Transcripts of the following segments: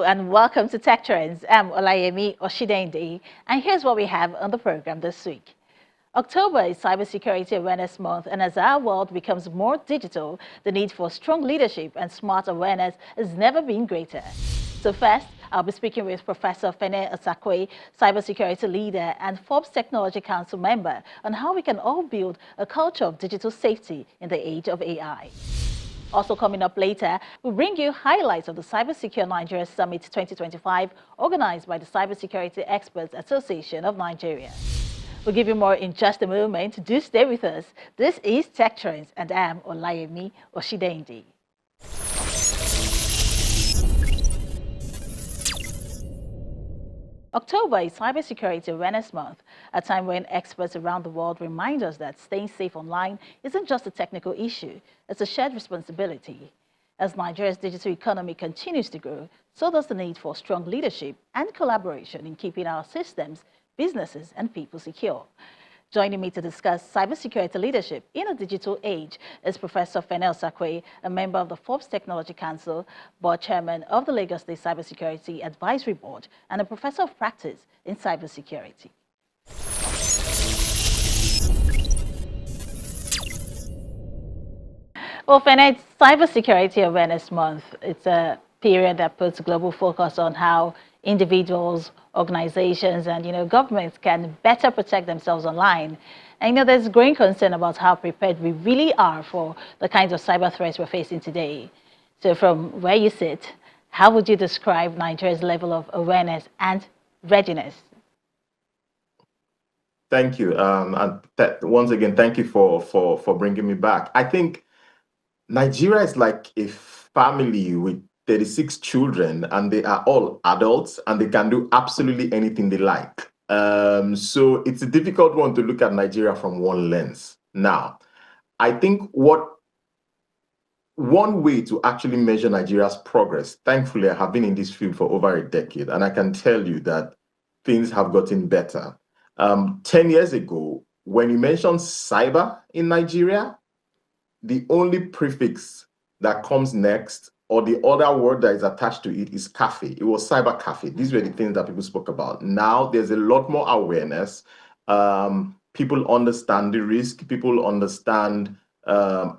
and welcome to Tech Trends. I'm Olayemi Oshidende, and here's what we have on the program this week. October is Cybersecurity Awareness Month, and as our world becomes more digital, the need for strong leadership and smart awareness has never been greater. So first, I'll be speaking with Professor Fene Osakwe, cybersecurity leader and Forbes Technology Council member, on how we can all build a culture of digital safety in the age of AI. Also coming up later, we'll bring you highlights of the Cybersecure Nigeria Summit 2025, organized by the Cybersecurity Experts Association of Nigeria. We'll give you more in just a moment. Do stay with us. This is Tech Trends, and I'm Olayemi Oshidende. October is Cybersecurity Awareness Month, a time when experts around the world remind us that staying safe online isn't just a technical issue, it's a shared responsibility. As Nigeria's digital economy continues to grow, so does the need for strong leadership and collaboration in keeping our systems, businesses, and people secure. Joining me to discuss cybersecurity leadership in a digital age is Professor Fene Osakwe, a member of the Forbes Technology Council, board chairman of the Lagos State Cybersecurity Advisory Board, and a professor of practice in cybersecurity. Well, Fene, it's Cybersecurity Awareness Month. It's a period that puts global focus on how individuals, organizations, and governments can better protect themselves online. And there's growing concern about how prepared we really are for the kinds of cyber threats we're facing today. So from where you sit, how would you describe Nigeria's level of awareness and readiness? Thank you. Once again, thank you for bringing me back. I think Nigeria is like a family with 36 children, and they are all adults, and they can do absolutely anything they like. So it's a difficult one to look at Nigeria from one lens. Now, I think one way to actually measure Nigeria's progress, thankfully, I have been in this field for over a decade, and I can tell you that things have gotten better. 10 years ago, when you mention cyber in Nigeria, the only prefix that comes next, or the other word that is attached to it, is cafe. It was cyber cafe. These were the things that people spoke about. Now there's a lot more awareness. People understand the risk. People understand,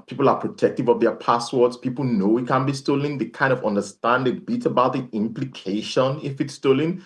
people are protective of their passwords. People know it can be stolen. They kind of understand a bit about the implication if it's stolen.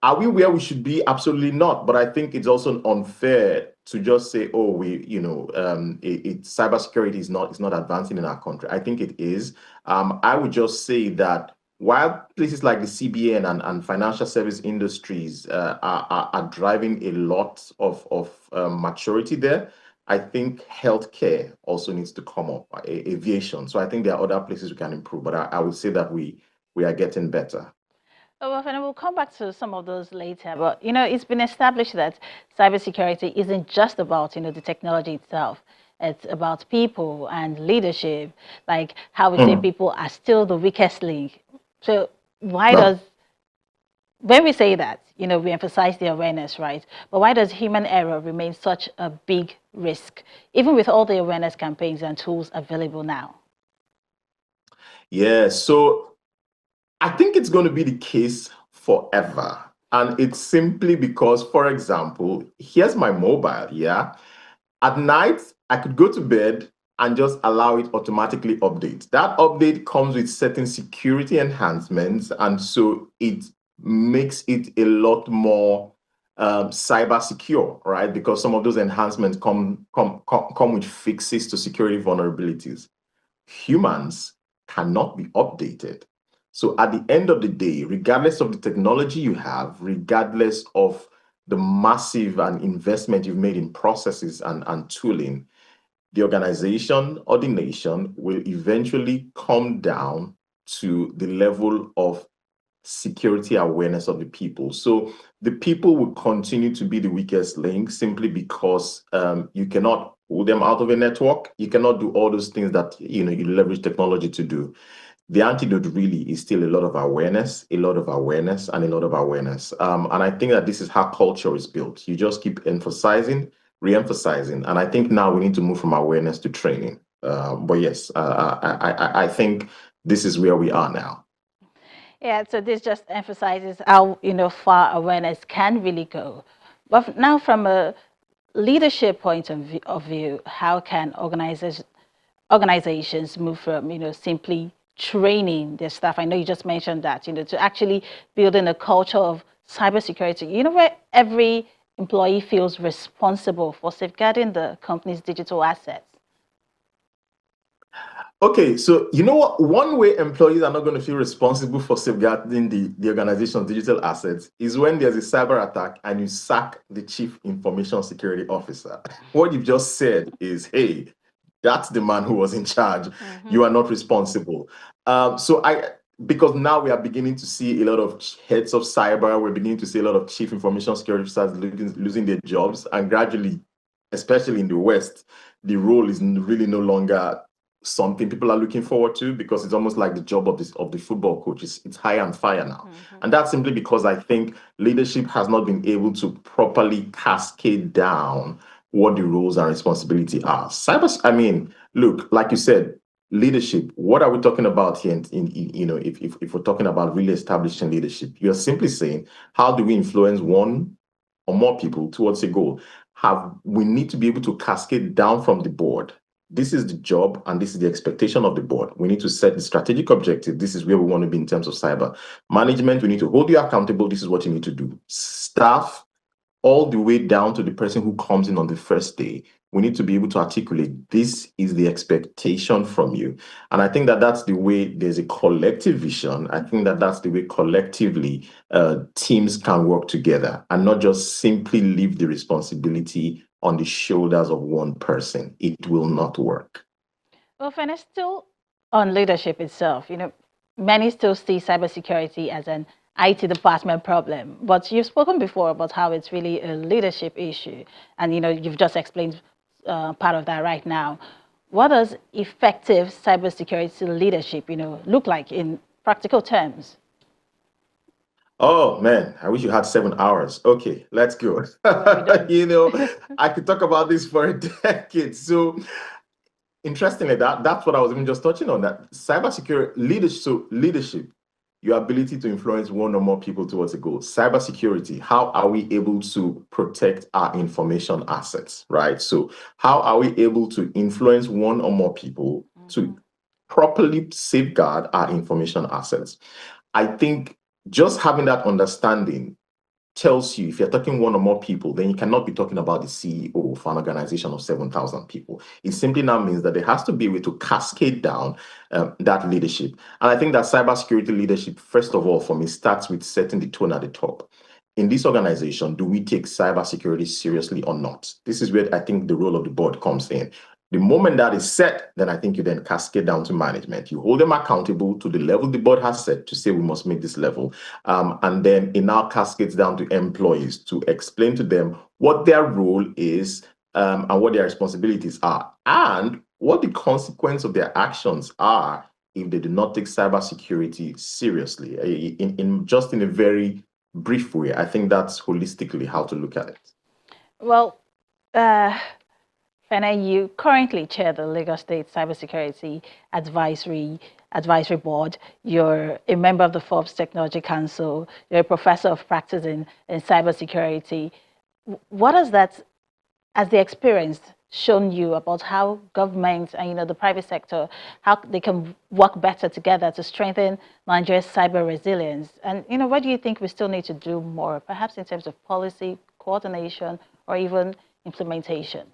Are we where we should be? Absolutely not. But I think it's also unfair to just say, oh, cybersecurity is not advancing in our country. I think it is. I would just say that while places like the CBN and financial service industries are driving a lot of maturity there, I think healthcare also needs to come up, aviation. So I think there are other places we can improve, but I would say that we are getting better. Oh, well, and we'll come back to some of those later. But, it's been established that cybersecurity isn't just about, the technology itself. It's about people and leadership, like how we say people are still the weakest link. So when we say that, we emphasize the awareness, right? But why does human error remain such a big risk, even with all the awareness campaigns and tools available now? Yeah, so I think it's going to be the case forever. And it's simply because, for example, here's my mobile, yeah? At night, I could go to bed and just allow it automatically update. That update comes with certain security enhancements, and so it makes it a lot more cyber secure, right? Because some of those enhancements come with fixes to security vulnerabilities. Humans cannot be updated. So at the end of the day, regardless of the technology you have, regardless of the massive investment you've made in processes and tooling, the organization or the nation will eventually come down to the level of security awareness of the people. So the people will continue to be the weakest link simply because you cannot pull them out of a network. You cannot do all those things that you leverage technology to do. The antidote really is still a lot of awareness, and a lot of awareness. And I think that this is how culture is built. You just keep emphasizing, re-emphasizing. And I think now we need to move from awareness to training. But yes, I think this is where we are now. Yeah, so this just emphasizes how, far awareness can really go. But now from a leadership point of view, how can organizations move from, simply training their staff? I know you just mentioned that, to actually building a culture of cybersecurity, where every employee feels responsible for safeguarding the company's digital assets. Okay, so you know what? One way employees are not going to feel responsible for safeguarding the organization's digital assets is when there's a cyber attack and you sack the chief information security officer. What you've just said is, hey, that's the man who was in charge. You are not responsible. Because now we are beginning to see a lot of heads of cyber, we're beginning to see a lot of chief information security officers losing their jobs, and gradually, especially in the West, the role is really no longer something people are looking forward to because it's almost like the job of the football coach. It's hire and fire now. And that's simply because I think leadership has not been able to properly cascade down what the roles and responsibility are. I mean, look, like you said, leadership, what are we talking about here? If we're talking about really establishing leadership, you're simply saying, how do we influence one or more people towards a goal? We need to be able to cascade down from the board. This is the job and this is the expectation of the board. We need to set the strategic objective. This is where we want to be in terms of cyber management. We need to hold you accountable. This is what you need to do. Staff, all the way down to the person who comes in on the first day, we need to be able to articulate this is the expectation from you. And I think that that's the way there's a collective vision. I think that that's the way collectively teams can work together and not just simply leave the responsibility on the shoulders of one person. It will not work. Well, Fene, still on leadership itself, many still see cybersecurity as an IT department problem, but you've spoken before about how it's really a leadership issue, and you've just explained part of that right now. What does effective cybersecurity leadership, look like in practical terms? Oh man, I wish you had 7 hours. Okay, let's go. Well, we don't. I could talk about this for a decade. So interestingly, that's what I was even just touching on. That cybersecurity leadership, your ability to influence one or more people towards a goal. Cybersecurity, how are we able to protect our information assets, right? So how are we able to influence one or more people to properly safeguard our information assets? I think just having that understanding tells you if you're talking one or more people, then you cannot be talking about the CEO for an organization of 7,000 people. It simply now means that there has to be a way to cascade down that leadership. And I think that cybersecurity leadership, first of all, for me, starts with setting the tone at the top. In this organization, do we take cybersecurity seriously or not? This is where I think the role of the board comes in. The moment that is set, then I think you then cascade down to management. You hold them accountable to the level the board has set to say we must meet this level. And then it now cascades down to employees to explain to them what their role is and what their responsibilities are and what the consequence of their actions are if they do not take cybersecurity seriously. In a very brief way, I think that's holistically how to look at it. Well, uh, Fene, you currently chair the Lagos State Cybersecurity Advisory Board. You're a member of the Forbes Technology Council. You're a professor of practice in cybersecurity. What has that, as the experience, shown you about how government and the private sector, how they can work better together to strengthen Nigeria's cyber resilience? And what do you think we still need to do more, perhaps in terms of policy, coordination, or even implementation?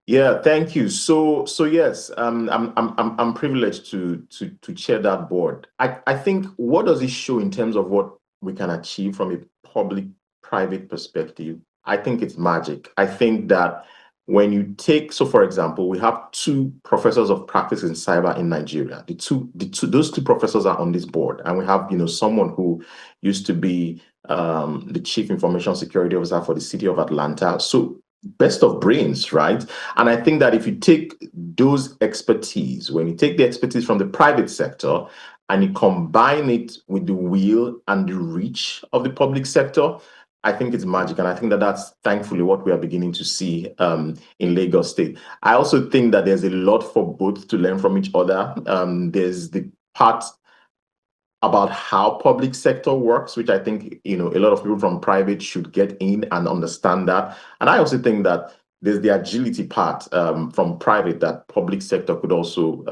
Yeah, thank you. So yes, I'm privileged to chair that board. I think what does it show in terms of what we can achieve from a public-private perspective? I think it's magic. I think that when you take, so for example, we have two professors of practice in cyber in Nigeria. Those two professors are on this board, and we have, someone who used to be the chief information security officer for the city of Atlanta. So best of brains, right? And I think that if you take those expertise, when you take the expertise from the private sector and you combine it with the will and the reach of the public sector, I think it's magic. And I think that that's thankfully what we are beginning to see in Lagos State. I also think that there's a lot for both to learn from each other. There's the part about how public sector works, which I think, a lot of people from private should get in and understand that. And I also think that there's the agility part from private that public sector could also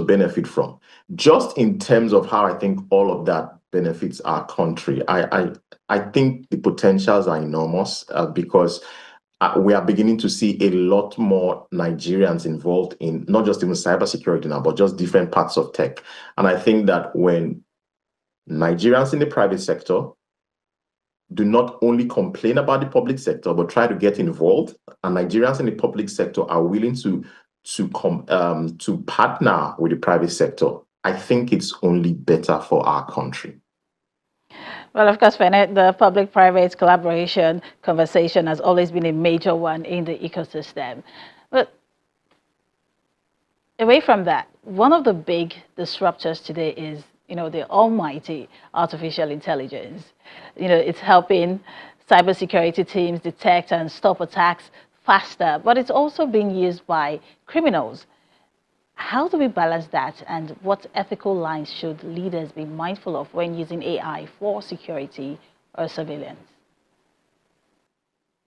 benefit from. Just in terms of how I think all of that benefits our country, I think the potentials are enormous because we are beginning to see a lot more Nigerians involved in not just even cybersecurity now, but just different parts of tech. And I think that when Nigerians in the private sector do not only complain about the public sector, but try to get involved, and Nigerians in the public sector are willing to partner with the private sector, I think it's only better for our country. Well, of course, Fene, the public-private collaboration conversation has always been a major one in the ecosystem. But away from that, one of the big disruptors today is, the almighty artificial intelligence. It's helping cybersecurity teams detect and stop attacks faster, but it's also being used by criminals. How do we balance that, and what ethical lines should leaders be mindful of when using AI for security or surveillance?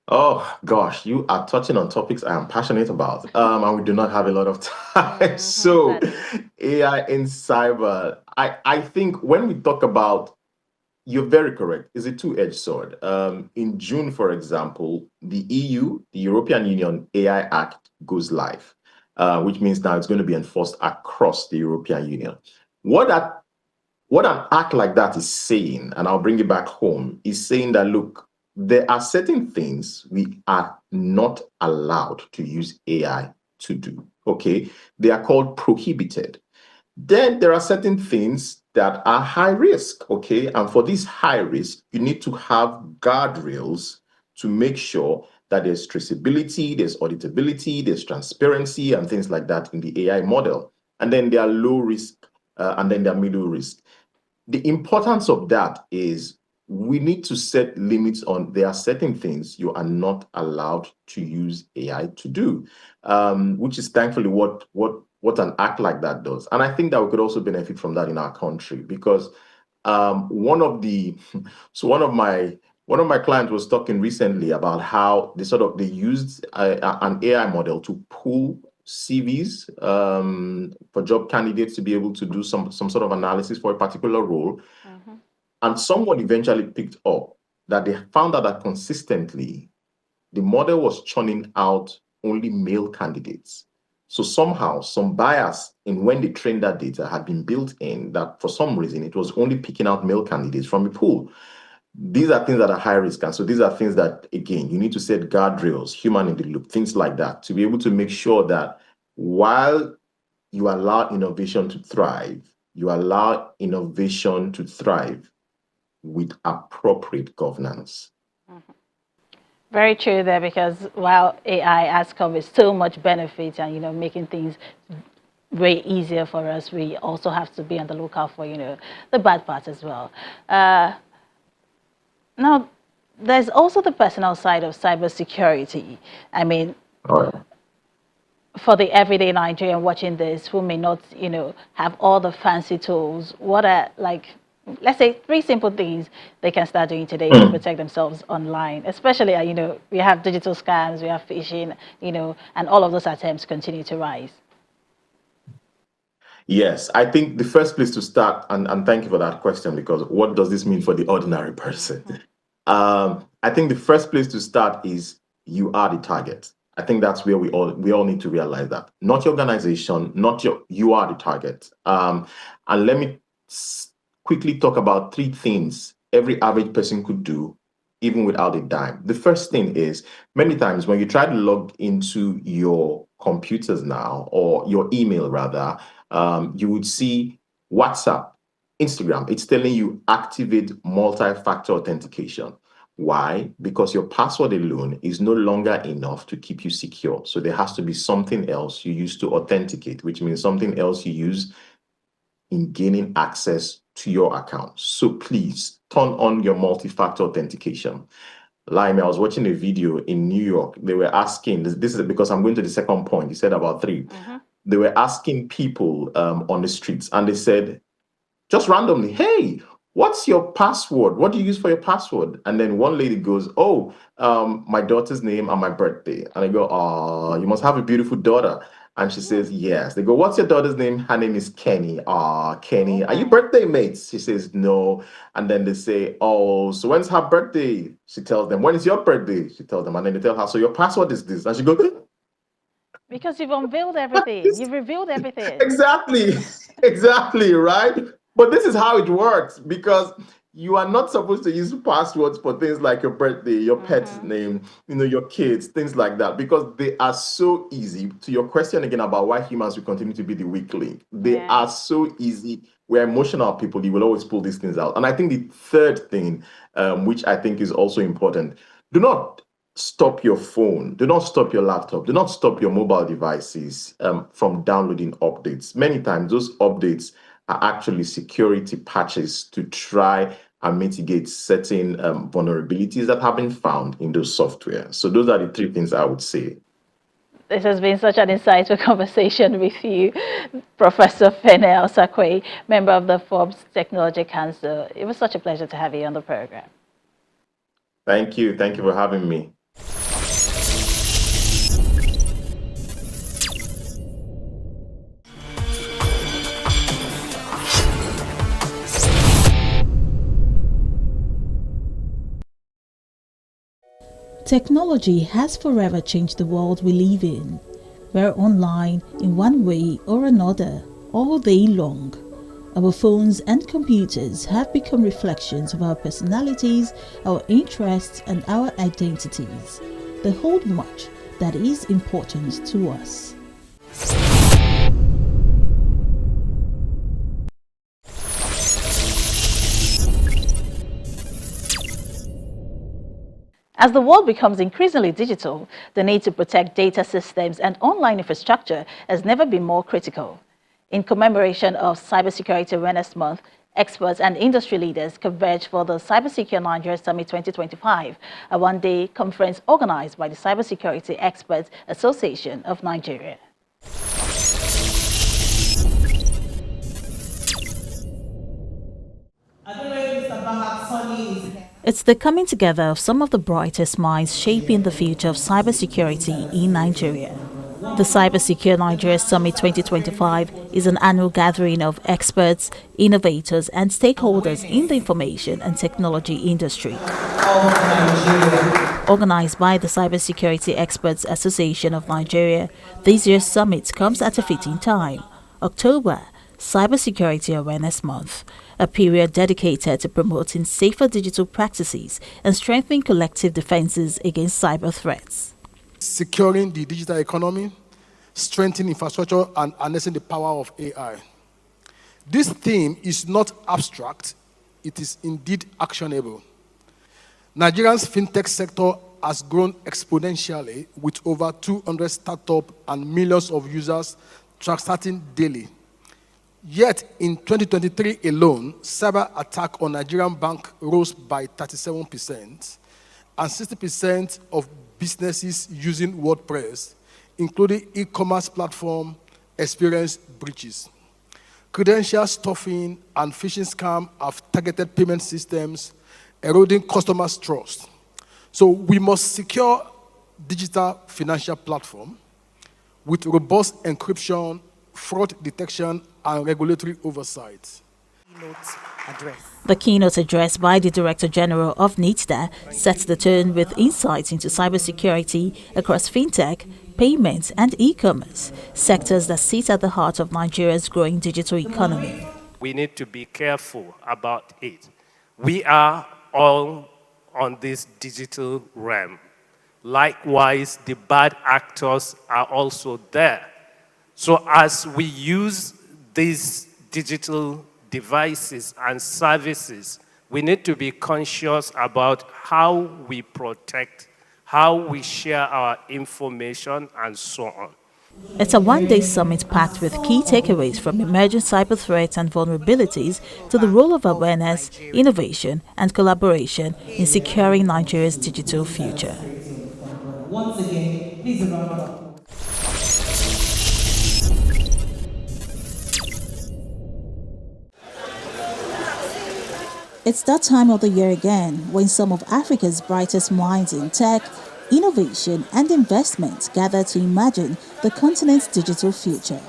Oh gosh, you are touching on topics I am passionate about, and we do not have a lot of time. So, Sadly. AI in cyber, I think when we talk about, you're very correct, it's a two-edged sword. In June, for example, the EU, the European Union AI Act goes live, which means now it's going to be enforced across the European Union. What an act like that is saying, and I'll bring it back home, is saying that, look, there are certain things we are not allowed to use AI to do. Okay. They are called prohibited. Then there are certain things that are high risk. Okay. And for this high risk, you need to have guardrails to make sure that there's traceability, there's auditability, there's transparency, and things like that in the AI model. And then there are low risk, and then there are middle risk. The importance of that is we need to set limits on, there are certain things you are not allowed to use AI to do, which is thankfully what an act like that does. And I think that we could also benefit from that in our country because one of my clients was talking recently about how they used an AI model to pull CVs for job candidates to be able to do some sort of analysis for a particular role. Mhm. And someone eventually picked up that they found out that consistently the model was churning out only male candidates. So somehow some bias in when they trained that data had been built in that for some reason it was only picking out male candidates from a pool. These are things that are high risk. And so these are things that, again, you need to set guardrails, human in the loop, things like that, to be able to make sure that while you allow innovation to thrive, you allow innovation to thrive with appropriate governance. Very true there, because while AI has come with so much benefit and making things way easier for us, we also have to be on the lookout for the bad parts as well. Now, there's also the personal side of cybersecurity. I mean, All right. for the everyday Nigerian watching this who may not, have all the fancy tools, what are, like, let's say, three simple things they can start doing today to protect themselves online? Especially, we have digital scams, we have phishing, and all of those attempts continue to rise. Yes, I think the first place to start, and thank you for that question, because what does this mean for the ordinary person? I think the first place to start is you are the target. I think that's where we all need to realize that. Not your organization, you are the target. And let me quickly talk about three things every average person could do, even without a dime. The first thing is, many times when you try to log into your computers now, or your email rather, you would see WhatsApp, Instagram, it's telling you activate multi-factor authentication. Why? Because your password alone is no longer enough to keep you secure. So there has to be something else you use to authenticate, which means something else you use in gaining access to your account. So please turn on your multi-factor authentication. Lime, I was watching a video in New York. They were asking, this is because I'm going to the second point. You said about three. They were asking people on the streets, and they said, just randomly, hey, what's your password? What do you use for your password? And then one lady goes, oh, my daughter's name and my birthday. And I go, oh, you must have a beautiful daughter. And she says, yes. They go, what's your daughter's name? Her name is Kenny. Ah, Kenny, Oh are you my. birthday mates? She says, no. And then they say, oh, so when's her birthday? She tells them, when is your birthday? She tells them. And then they tell her, so your password is this. And she goes, Because you've unveiled everything. You've revealed everything. exactly, exactly, right? But this is how it works because you are not supposed to use passwords for things like your birthday, your pet's Mm-hmm. name, your kids, things like that, because they are so easy. To your question again about why humans will continue to be the weak link, they Yeah. are so easy. We're emotional people, you will always pull these things out. And I think the third thing, which I think is also important, do not stop your phone, do not stop your laptop, do not stop your mobile devices from downloading updates. Many times, those updates are actually security patches to try and mitigate certain vulnerabilities that have been found in those software. So, those are the three things I would say. This has been such an insightful conversation with you, Professor Fenel Sakwe, member of the Forbes Technology Council. It was such a pleasure to have you on the program. Thank you. Thank you for having me. Technology has forever changed the world we live in. We're online in one way or another all day long. Our phones and computers have become reflections of our personalities, our interests, and our identities. They hold much that is important to us. As the world becomes increasingly digital, the need to protect data systems and online infrastructure has never been more critical. In commemoration of Cybersecurity Awareness Month, experts and industry leaders converged for the Cybersecure Nigeria Summit 2025, a one-day conference organized by the Cybersecurity Experts Association of Nigeria. I don't know if Mr. Bahak is here. It's the coming together of some of the brightest minds shaping the future of cybersecurity in Nigeria. The Cybersecure Nigeria Summit 2025 is an annual gathering of experts, innovators, and stakeholders in the information and technology industry. Organized by the Cybersecurity Experts Association of Nigeria, this year's summit comes at a fitting time. October, Cybersecurity Awareness Month, a period dedicated to promoting safer digital practices and strengthening collective defenses against cyber threats. Securing the digital economy, strengthening infrastructure, and harnessing the power of AI. This theme is not abstract, it is indeed actionable. Nigeria's fintech sector has grown exponentially with over 200 startups and millions of users transacting daily. Yet, in 2023 alone, cyber attack on Nigerian bank rose by 37%, and 60% of businesses using WordPress, including e-commerce platform, experienced breaches. Credential stuffing and phishing scams have targeted payment systems, eroding customers' trust. So we must secure digital financial platform with robust encryption, fraud detection, and regulatory oversight. The keynote address by the Director General of NITDA sets the tone with insights into cybersecurity across fintech, payments, and e-commerce, sectors that sit at the heart of Nigeria's growing digital economy. We need to be careful about it. We are all on this digital realm. Likewise, the bad actors are also there. So as we use these digital devices and services, we need to be conscious about how we protect, how we share our information, and so on. It's a one-day summit packed with key takeaways from emerging cyber threats and vulnerabilities to the role of awareness, innovation, and collaboration in securing Nigeria's digital future. Once again, please a round of applause. It's that time of the year again when some of Africa's brightest minds in tech, innovation and investment gather to imagine the continent's digital future.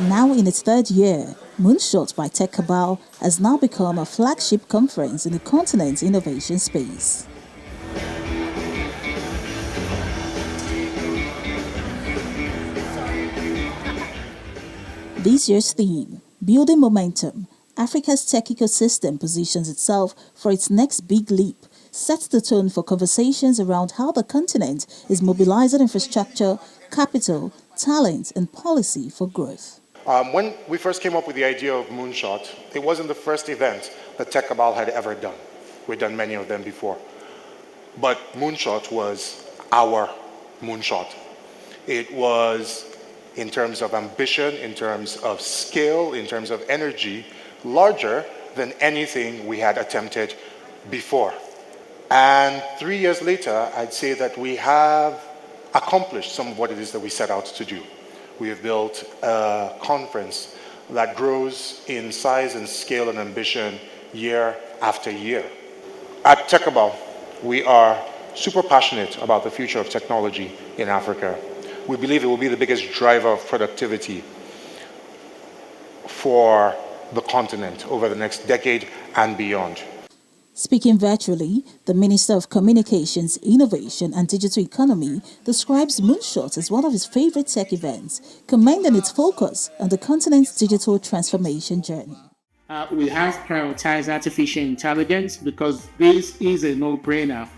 Now in its third year, Moonshot by Tech Cabal has now become a flagship conference in the continent's innovation space. This year's theme, Building Momentum, Africa's tech ecosystem positions itself for its next big leap, sets the tone for conversations around how the continent is mobilizing infrastructure, capital, talent, and policy for growth. When we first came up with the idea of Moonshot, it wasn't the first event that Tech Cabal had ever done. We'd done many of them before. But Moonshot was our Moonshot. It was, in terms of ambition, in terms of scale, in terms of energy, larger than anything we had attempted before. And 3 years later, I'd say that we have accomplished some of what it is that we set out to do. We have built a conference that grows in size and scale and ambition year after year. At Tech Cabal, we are super passionate about the future of technology in Africa. We believe it will be the biggest driver of productivity for the continent over the next decade and beyond. Speaking virtually, the Minister of Communications, Innovation and Digital Economy describes Moonshot as one of his favorite tech events, commending its focus on the continent's digital transformation journey. We have prioritized artificial intelligence because this is a no-brainer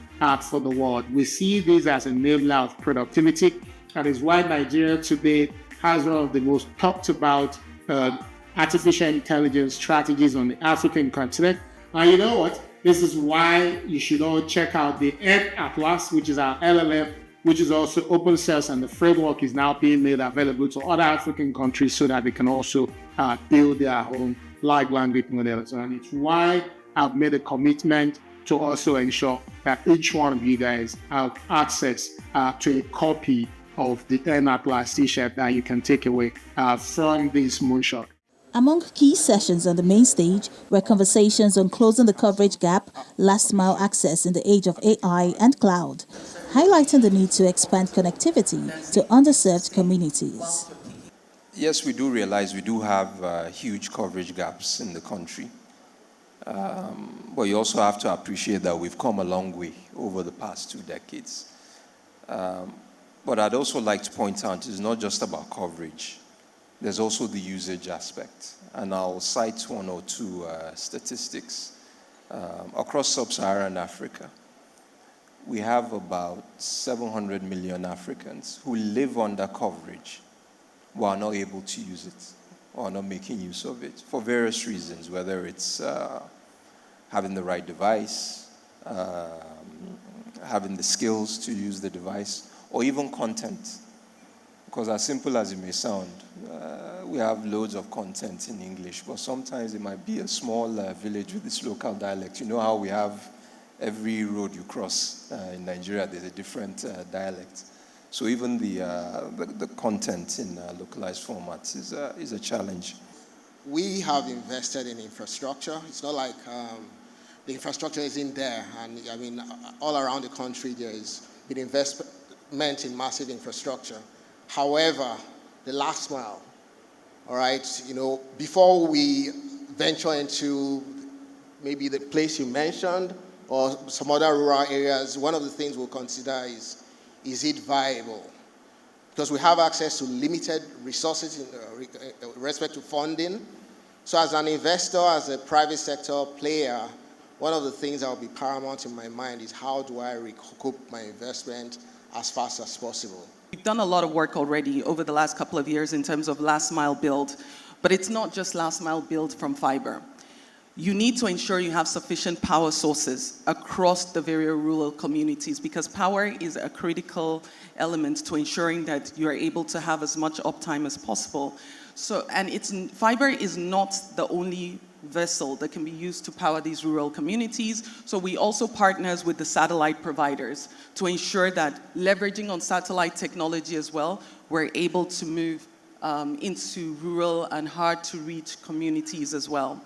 for the world. We see this as an enabler of productivity. That is why Nigeria today has one of the most talked about artificial intelligence strategies on the African continent. And you know what? This is why you should all check out the Ed Atlas, which is our LLM, which is also open source, and the framework is now being made available to other African countries so that they can also build their own large language models. And it's why I've made a commitment to also ensure that each one of you guys have access to a copy of the Ed Atlas t-shirt that you can take away from this Moonshot. Among key sessions on the main stage were conversations on closing the coverage gap, last-mile access in the age of AI and cloud, highlighting the need to expand connectivity to underserved communities. Yes, we do realize we do have huge coverage gaps in the country. But you also have to appreciate that we've come a long way over the past 2 decades. But I'd also like to point out it's not just about coverage. There's also the usage aspect. And I'll cite 1 or 2 statistics. Across sub-Saharan Africa, we have about 700 million Africans who live under coverage who are not able to use it or not making use of it for various reasons, whether it's having the right device, having the skills to use the device, or even content. Because as simple as it may sound, we have loads of content in English, but sometimes it might be a small village with its local dialect. You know how we have every road you cross in Nigeria, there's a different dialect. So even the content in localized formats is a challenge. We have invested in infrastructure. It's not like the infrastructure isn't there. And I mean, all around the country, there is been investment in massive infrastructure. However, the last mile, all right, you know, before we venture into maybe the place you mentioned or some other rural areas, one of the things we'll consider is it viable? Because we have access to limited resources in respect to funding. So as an investor, as a private sector player, one of the things that will be paramount in my mind is how do I recoup my investment as fast as possible? We've done a lot of work already over the last couple of years in terms of last mile build, but it's not just last mile build from fiber. You need to ensure you have sufficient power sources across the various rural communities because power is a critical element to ensuring that you are able to have as much uptime as possible. So, and fiber is not the only vessel that can be used to power these rural communities. So we also partners with the satellite providers to ensure that leveraging on satellite technology as well, we're able to move into rural and hard-to-reach communities as well.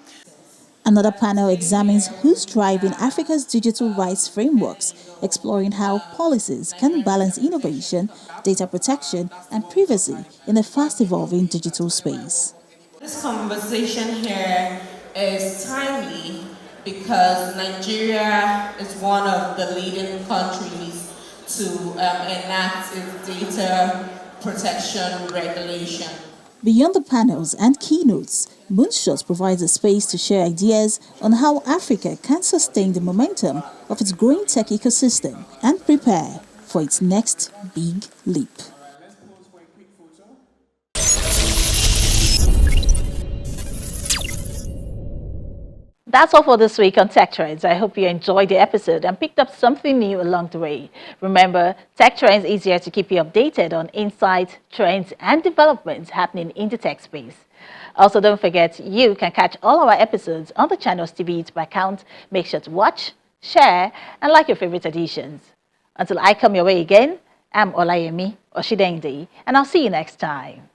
Another panel examines who's driving Africa's digital rights frameworks, exploring how policies can balance innovation, data protection, and privacy in a fast-evolving digital space. This conversation here is timely because Nigeria is one of the leading countries to enact its data protection regulation. Beyond the panels and keynotes, Moonshot provides a space to share ideas on how Africa can sustain the momentum of its growing tech ecosystem and prepare for its next big leap. That's all for this week on Tech Trends. I hope you enjoyed the episode and picked up something new along the way. Remember, Tech Trends is here to keep you updated on insights, trends, and developments happening in the tech space. Also, don't forget, you can catch all our episodes on the channel's TV YouTube account. Make sure to watch, share, and like your favorite editions. Until I come your way again, I'm Olayemi Oshidende, and I'll see you next time.